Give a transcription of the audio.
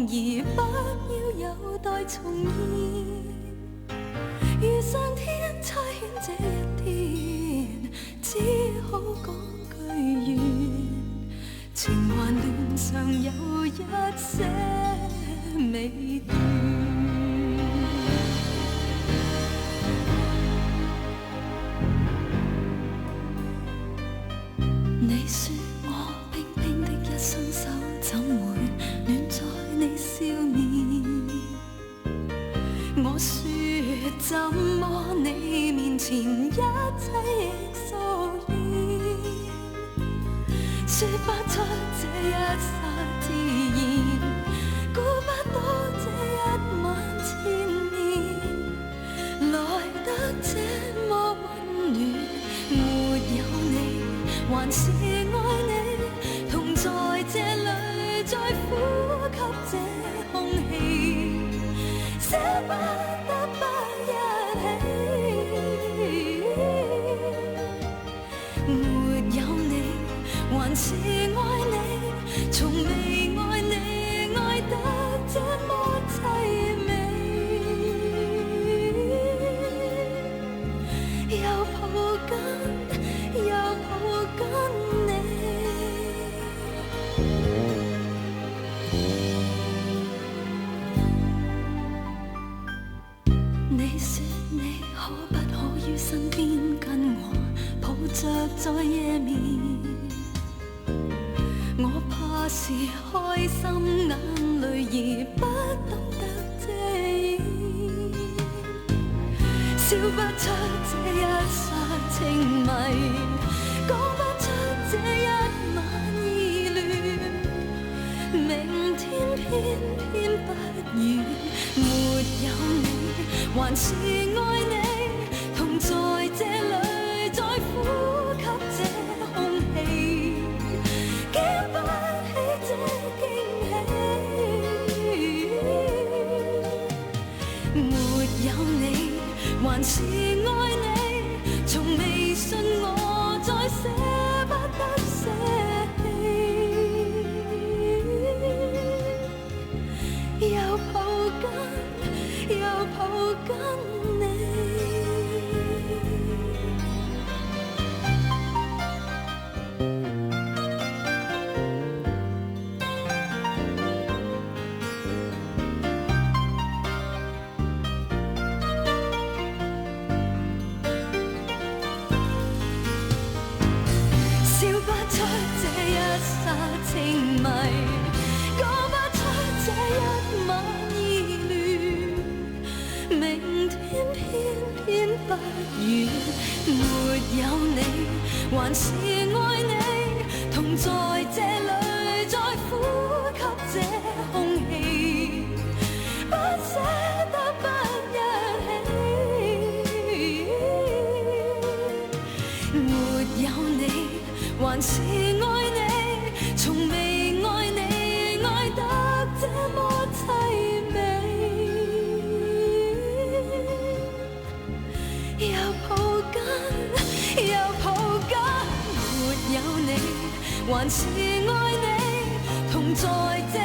兒，不要有待重現。如上天差遣這一天，只好講句願。情還亂常有一些未斷。你說我冰冰的一雙手，怎會暖在你笑面？我說怎麼你面前一切亦素然？說不出這一剎自然，估不到這一晚纏綿，來得這麼溫暖。沒有你，還是愛你，同在這裏再呼吸這空氣，捨不得不一起。沒有你，還是愛你，從未愛你愛得這麼淒美，又抱緊又抱緊你。你說你可不可於身邊跟我抱着在夜眠？我怕是開心眼淚兒不懂得遮掩，笑不出這一剎情迷，講不出這一晚意亂，明天偏偏不遠。沒有你，還是愛你，同在這裏再呼吸這空氣，經不起這驚喜。沒有你，還是愛你，從未信我再捨不得捨棄，又抱緊又抱緊你。笑不出這一剎情迷，講不出這一晚意亂，明天偏偏不遠。沒有你，還是愛你，同在這裏再呼吸這空氣，不捨得不一起。沒有你，還是愛你，從未愛你愛得這麼淒美，又抱緊又抱緊。沒有你，還是愛你，同在這